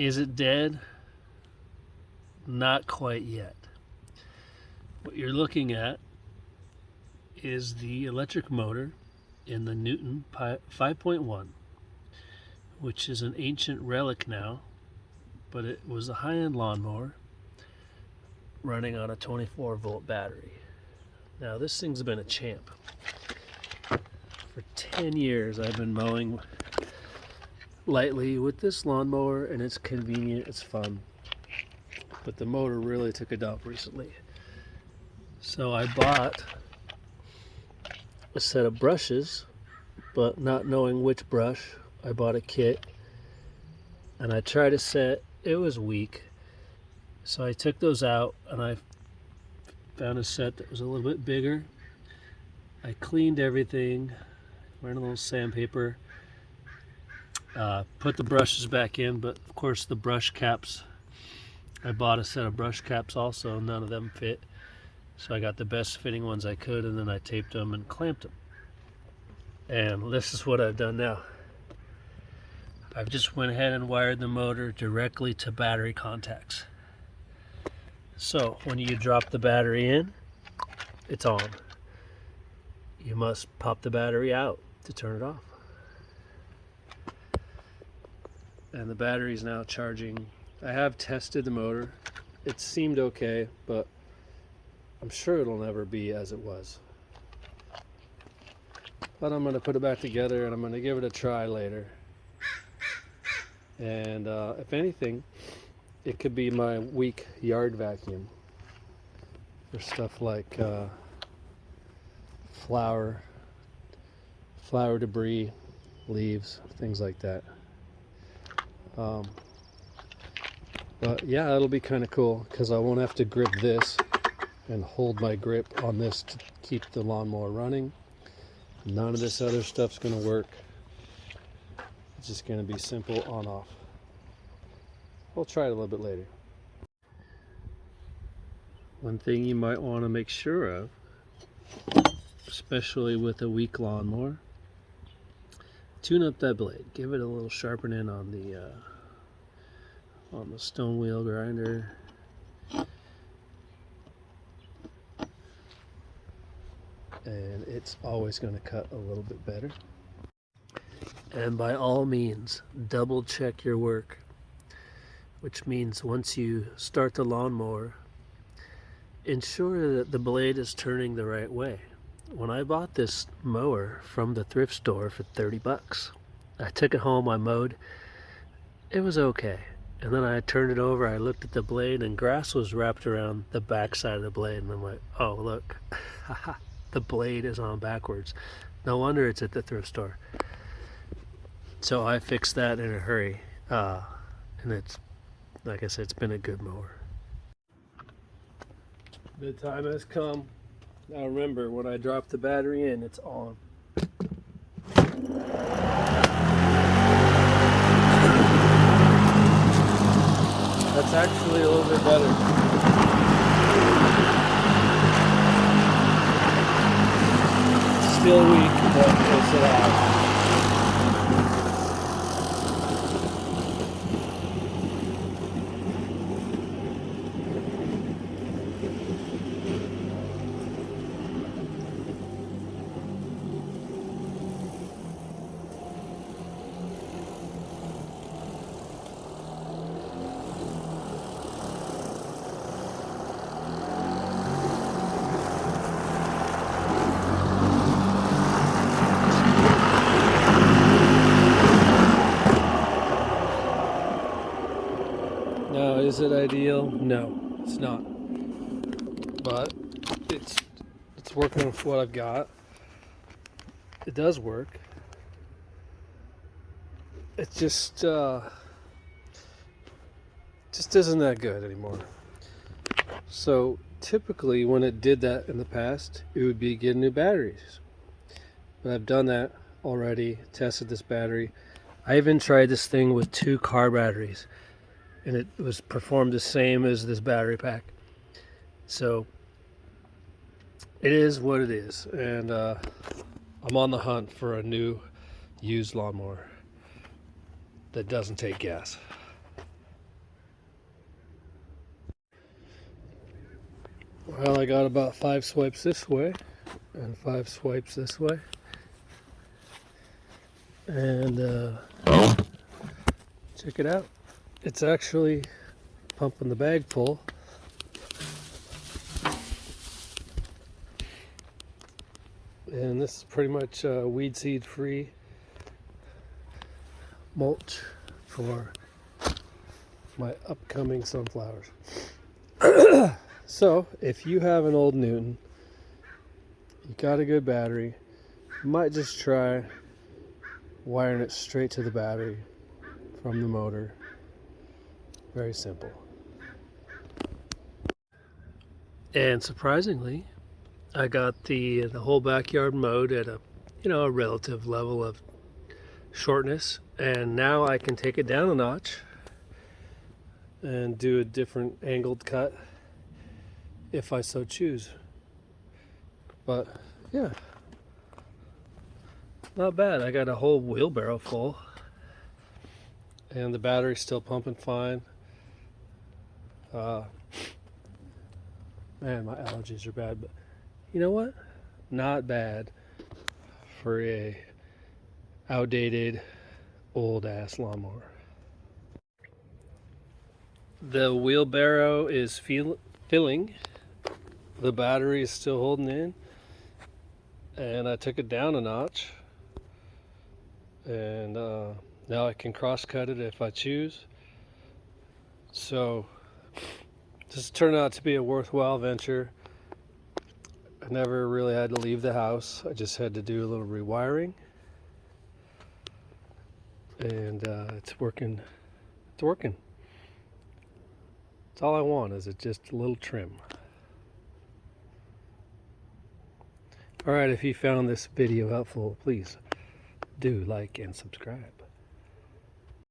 Is it dead? Not quite yet. What you're looking at is the electric motor in the Neuton 5.1, which is an ancient relic now, but it was a high-end lawnmower running on a 24-volt battery. Now this thing's been a champ. For 10 years I've been mowing lightly with this lawnmower, and it's convenient, it's fun. But the motor really took a dump recently. So I bought a set of brushes, but not knowing which brush, I bought a kit and I tried a set. It was weak. So I took those out and I found a set that was a little bit bigger. I cleaned everything, ran a little sandpaper, put the brushes back in, but of course the brush caps, I bought a set of brush caps also, none of them fit. So I got the best fitting ones I could, and then I taped them and clamped them. And this is what I've done now. I've just went ahead and wired the motor directly to battery contacts. So when you drop the battery in, it's on. You must pop the battery out to turn it off. And the battery is now charging. I have tested the motor. It seemed okay, but I'm sure it'll never be as it was. But I'm going to put it back together and I'm going to give it a try later. And if anything, it could be my weak yard vacuum for stuff like flower debris, leaves, things like that. But yeah, it'll be kind of cool because I won't have to grip this and hold my grip on this to keep the lawnmower running. None of this other stuff's going to work. It's just going to be simple on-off. We'll try it a little bit later. One thing you might want to make sure of, especially with a weak lawnmower, tune up that blade. Give it a little sharpening on the stone wheel grinder. And it's always going to cut a little bit better. And by all means, double check your work, which means once you start the lawnmower, ensure that the blade is turning the right way. When I bought this mower from the thrift store for 30 bucks, I took it home, I mowed, it was okay. And then I turned it over, I looked at the blade, and grass was wrapped around the back side of the blade, and I'm like, oh look, the blade is on backwards. No wonder it's at the thrift store. So I fixed that in a hurry, and it's, like I said, it's been a good mower. The time has come. Now remember, when I drop the battery in, it's on. That's actually a little bit better. Still weak, but it's alive. Now, is it ideal? No, it's not. But it's working with what I've got. It does work. It just isn't that good anymore. So typically when it did that in the past, it would be getting new batteries. But I've done that already, tested this battery. I even tried this thing with 2 car batteries, and it was performed the same as this battery pack. So it is what it is, and I'm on the hunt for a new used lawnmower that doesn't take gas. Well, I got about 5 swipes this way and 5 swipes this way. And check it out. It's actually pumping the bag full. And this is pretty much weed seed free mulch for my upcoming sunflowers. So if you have an old Neuton, you got a good battery, you might just try wiring it straight to the battery from the motor. Very simple. And surprisingly, I got the whole backyard mowed at a relative level of shortness, and now I can take it down a notch and do a different angled cut if I so choose. But yeah, not bad. I got a whole wheelbarrow full and the battery's still pumping fine. Man, my allergies are bad, but you know what? Not bad for a outdated old ass lawnmower. The wheelbarrow is filling. The battery is still holding in, and I took it down a notch, and now I can cross cut it if I choose. So this turned out to be a worthwhile venture. I never really had to leave the house. I just had to do a little rewiring, and it's working. It's working. That's all I want, is just a little trim. Alright, if you found this video helpful, please do like and subscribe.